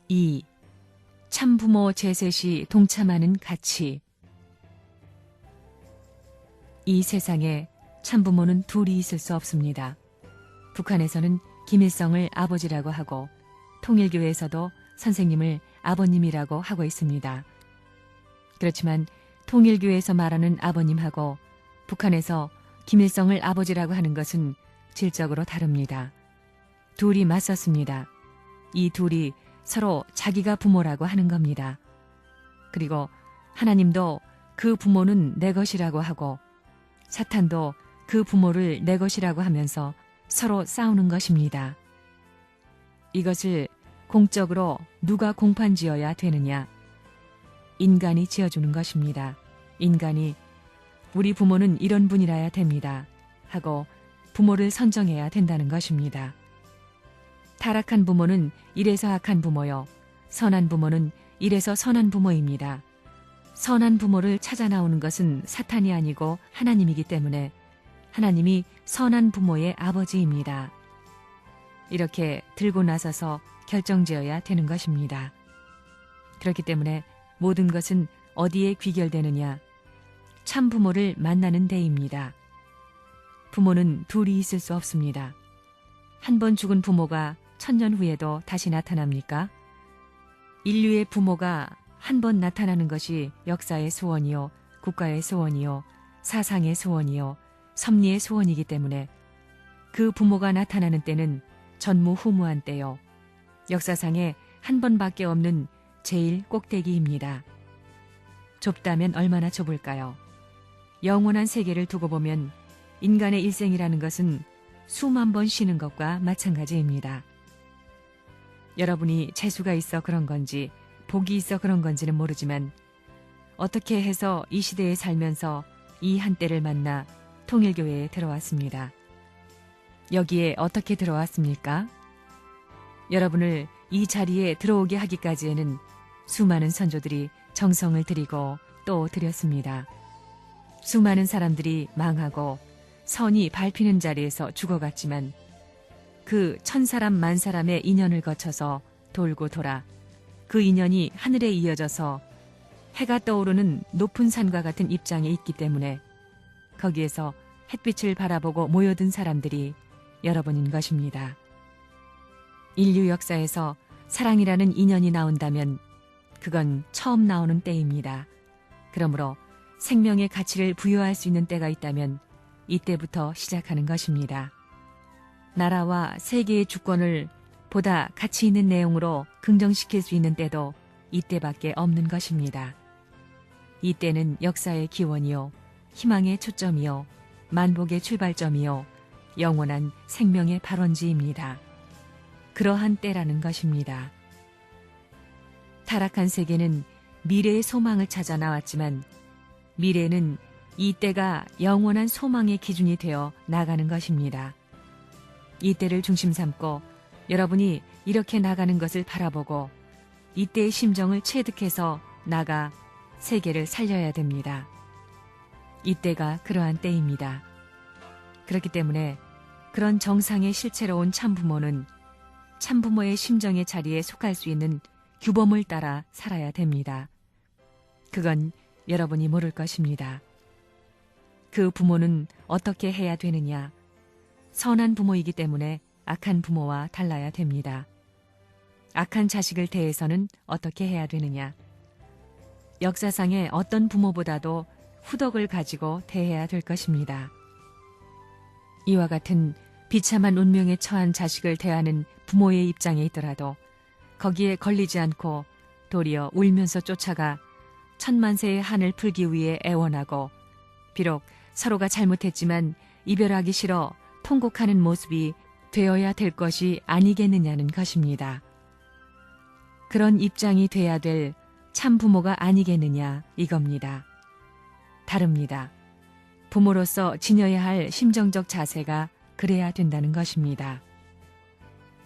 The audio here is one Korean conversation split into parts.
2. 참부모 제세 시 동참하는 가치. 이 세상에 참부모는 둘이 있을 수 없습니다. 북한에서는 김일성을 아버지라고 하고 통일교에서도 선생님을 아버님이라고 하고 있습니다. 그렇지만 통일교에서 말하는 아버님하고 북한에서 김일성을 아버지라고 하는 것은 질적으로 다릅니다. 둘이 맞섰습니다. 이 둘이 서로 자기가 부모라고 하는 겁니다. 그리고 하나님도 그 부모는 내 것이라고 하고 사탄도 그 부모를 내 것이라고 하면서 서로 싸우는 것입니다. 이것을 공적으로 누가 공판지어야 되느냐? 인간이 지어주는 것입니다. 인간이 우리 부모는 이런 분이라야 됩니다 하고 부모를 선정해야 된다는 것입니다. 타락한 부모는 이래서 악한 부모요, 선한 부모는 이래서 선한 부모입니다. 선한 부모를 찾아 나오는 것은 사탄이 아니고 하나님이기 때문에 하나님이 선한 부모의 아버지입니다. 이렇게 들고 나서서 결정지어야 되는 것입니다. 그렇기 때문에 모든 것은 어디에 귀결되느냐? 참 부모를 만나는 데입니다. 부모는 둘이 있을 수 없습니다. 한 번 죽은 부모가 1000년 후에도 다시 나타납니까? 인류의 부모가 한 번 나타나는 것이 역사의 소원이요, 국가의 소원이요, 사상의 소원이요, 섭리의 소원이기 때문에 그 부모가 나타나는 때는 전무후무한 때요, 역사상에 한 번밖에 없는 제일 꼭대기입니다. 좁다면 얼마나 좁을까요? 영원한 세계를 두고 보면 인간의 일생이라는 것은 수만 번 쉬는 것과 마찬가지입니다. 여러분이 재수가 있어 그런 건지 복이 있어 그런 건지는 모르지만 어떻게 해서 이 시대에 살면서 이 한때를 만나 통일교회에 들어왔습니다. 여기에 어떻게 들어왔습니까? 여러분을 이 자리에 들어오게 하기까지에는 수많은 선조들이 정성을 들이고 또 들였습니다. 수많은 사람들이 망하고 선이 밟히는 자리에서 죽어갔지만 그 1000사람 10,000사람의 인연을 거쳐서 돌고 돌아 그 인연이 하늘에 이어져서 해가 떠오르는 높은 산과 같은 입장에 있기 때문에 거기에서 햇빛을 바라보고 모여든 사람들이 여러분인 것입니다. 인류 역사에서 사랑이라는 인연이 나온다면 그건 처음 나오는 때입니다. 그러므로 생명의 가치를 부여할 수 있는 때가 있다면 이때부터 시작하는 것입니다. 나라와 세계의 주권을 보다 가치 있는 내용으로 긍정시킬 수 있는 때도 이때밖에 없는 것입니다. 이때는 역사의 기원이요, 희망의 초점이요, 만복의 출발점이요, 영원한 생명의 발원지입니다. 그러한 때라는 것입니다. 타락한 세계는 미래의 소망을 찾아 나왔지만 미래는 이 때가 영원한 소망의 기준이 되어 나가는 것입니다. 이 때를 중심 삼고 여러분이 이렇게 나가는 것을 바라보고 이때의 심정을 체득해서 나가 세계를 살려야 됩니다. 이때가 그러한 때입니다. 그렇기 때문에 그런 정상의 실체로 온 참부모는 참부모의 심정의 자리에 속할 수 있는 규범을 따라 살아야 됩니다. 그건 여러분이 모를 것입니다. 그 부모는 어떻게 해야 되느냐? 선한 부모이기 때문에 악한 부모와 달라야 됩니다. 악한 자식을 대해서는 어떻게 해야 되느냐? 역사상의 어떤 부모보다도 후덕을 가지고 대해야 될 것입니다. 이와 같은 비참한 운명에 처한 자식을 대하는 부모의 입장에 있더라도 거기에 걸리지 않고 도리어 울면서 쫓아가 천만세의 한을 풀기 위해 애원하고 비록 서로가 잘못했지만 이별하기 싫어 통곡하는 모습이 되어야 될 것이 아니겠느냐는 것입니다. 그런 입장이 돼야 될 참부모가 아니겠느냐 이겁니다. 다릅니다. 부모로서 지녀야 할 심정적 자세가 그래야 된다는 것입니다.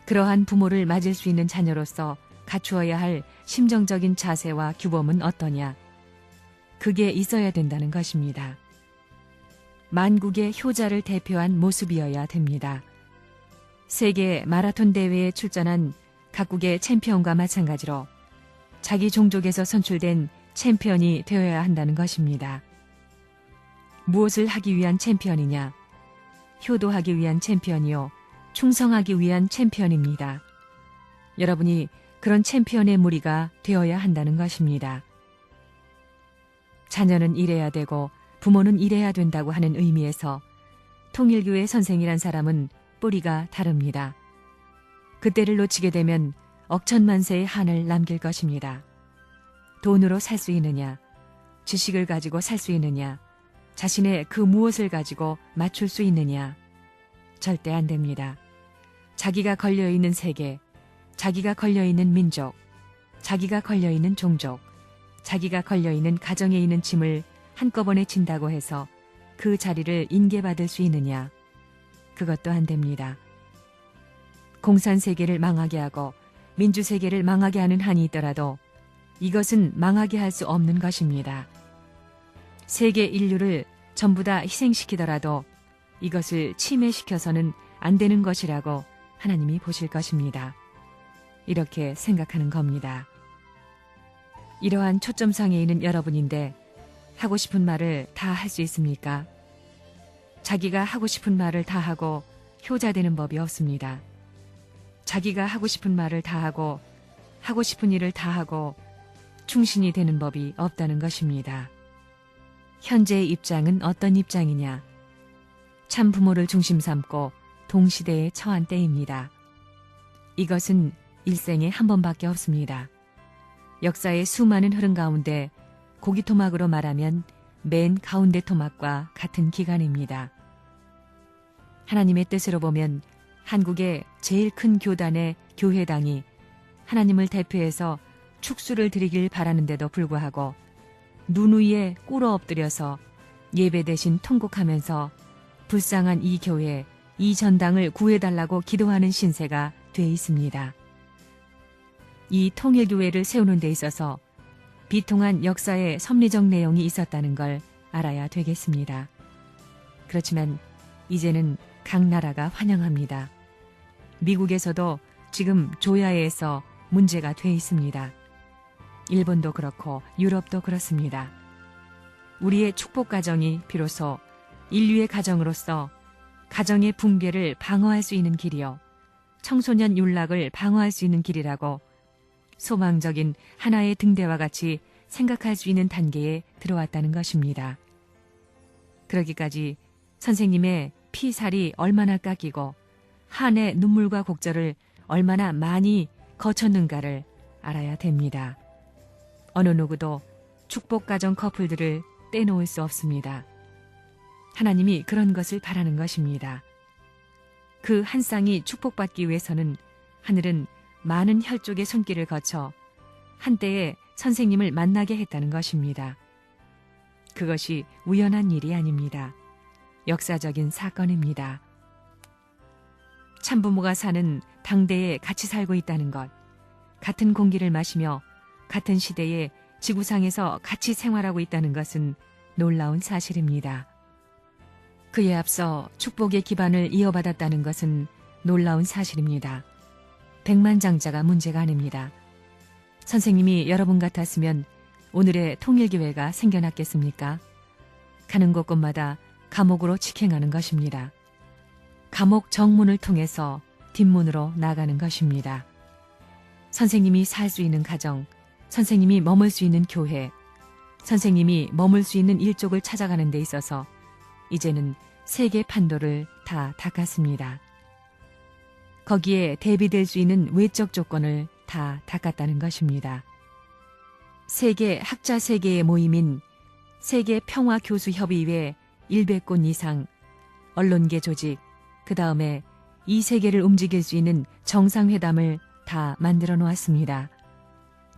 그러한 부모를 맞을 수 있는 자녀로서 갖추어야 할 심정적인 자세와 규범은 어떠냐? 그게 있어야 된다는 것입니다. 만국의 효자를 대표한 모습이어야 됩니다. 세계 마라톤 대회에 출전한 각국의 챔피언과 마찬가지로 자기 종족에서 선출된 챔피언이 되어야 한다는 것입니다. 무엇을 하기 위한 챔피언이냐? 효도하기 위한 챔피언이요, 충성하기 위한 챔피언입니다. 여러분이 그런 챔피언의 무리가 되어야 한다는 것입니다. 자녀는 이래야 되고 부모는 이래야 된다고 하는 의미에서 통일교회 선생이란 사람은 뿌리가 다릅니다. 그때를 놓치게 되면 억천만세의 한을 남길 것입니다. 돈으로 살 수 있느냐, 지식을 가지고 살 수 있느냐, 자신의 그 무엇을 가지고 맞출 수 있느냐, 절대 안 됩니다. 자기가 걸려있는 세계, 자기가 걸려있는 민족, 자기가 걸려있는 종족, 자기가 걸려있는 가정에 있는 짐을 한꺼번에 진다고 해서 그 자리를 인계받을 수 있느냐, 그것도 안 됩니다. 공산세계를 망하게 하고 민주세계를 망하게 하는 한이 있더라도 이것은 망하게 할 수 없는 것입니다. 세계 인류를 전부 다 희생시키더라도 이것을 침해시켜서는 안 되는 것이라고 하나님이 보실 것입니다. 이렇게 생각하는 겁니다. 이러한 초점상에 있는 여러분인데 하고 싶은 말을 다 할 수 있습니까? 자기가 하고 싶은 말을 다 하고 효자되는 법이 없습니다. 자기가 하고 싶은 말을 다 하고 하고 싶은 일을 다 하고 충신이 되는 법이 없다는 것입니다. 현재의 입장은 어떤 입장이냐? 참 부모를 중심 삼고 동시대에 처한 때입니다. 이것은 일생에 한 번밖에 없습니다. 역사의 수많은 흐름 가운데 고기 토막으로 말하면 맨 가운데 토막과 같은 기간입니다. 하나님의 뜻으로 보면 한국의 제일 큰 교단의 교회당이 하나님을 대표해서 축수를 드리길 바라는데도 불구하고 눈 위에 꿇어 엎드려서 예배 대신 통곡하면서 불쌍한 이 교회, 이 전당을 구해달라고 기도하는 신세가 돼 있습니다. 이 통일교회를 세우는 데 있어서 비통한 역사의 섭리적 내용이 있었다는 걸 알아야 되겠습니다. 그렇지만 이제는 각 나라가 환영합니다. 미국에서도 지금 조야에서 문제가 돼 있습니다. 일본도 그렇고 유럽도 그렇습니다. 우리의 축복 가정이 비로소 인류의 가정으로서 가정의 붕괴를 방어할 수 있는 길이요, 청소년 윤락을 방어할 수 있는 길이라고 소망적인 하나의 등대와 같이 생각할 수 있는 단계에 들어왔다는 것입니다. 그러기까지 선생님의 피살이 얼마나 깎이고 한의 눈물과 곡절을 얼마나 많이 거쳤는가를 알아야 됩니다. 어느 누구도 축복가정 커플들을 떼놓을 수 없습니다. 하나님이 그런 것을 바라는 것입니다. 그 한 쌍이 축복받기 위해서는 하늘은 많은 혈족의 손길을 거쳐 한때에 선생님을 만나게 했다는 것입니다. 그것이 우연한 일이 아닙니다. 역사적인 사건입니다. 참부모가 사는 당대에 같이 살고 있다는 것, 같은 공기를 마시며 같은 시대에 지구상에서 같이 생활하고 있다는 것은 놀라운 사실입니다. 그에 앞서 축복의 기반을 이어받았다는 것은 놀라운 사실입니다. 백만장자가 문제가 아닙니다. 선생님이 여러분 같았으면 오늘의 통일교회가 생겨났겠습니까? 가는 곳곳마다 감옥으로 직행하는 것입니다. 감옥 정문을 통해서 뒷문으로 나가는 것입니다. 선생님이 살 수 있는 가정, 선생님이 머물 수 있는 교회, 선생님이 머물 수 있는 일족을 찾아가는 데 있어서 이제는 세계 판도를 다 닦았습니다. 거기에 대비될 수 있는 외적 조건을 다 닦았다는 것입니다. 세계 학자 세계의 모임인 세계평화교수협의회 100곳 이상, 언론계 조직, 그 다음에 이 세계를 움직일 수 있는 정상회담을 다 만들어 놓았습니다.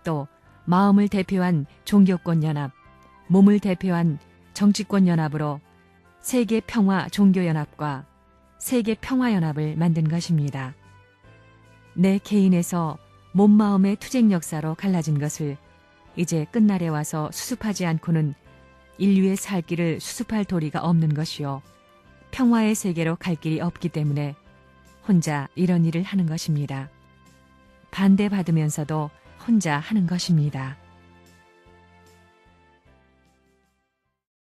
또 마음을 대표한 종교권 연합, 몸을 대표한 정치권 연합으로 세계평화 종교연합과 세계평화연합을 만든 것입니다. 내 개인에서 몸마음의 투쟁 역사로 갈라진 것을 이제 끝날에 와서 수습하지 않고는 인류의 살 길을 수습할 도리가 없는 것이요, 평화의 세계로 갈 길이 없기 때문에 혼자 이런 일을 하는 것입니다. 반대받으면서도 혼자 하는 것입니다.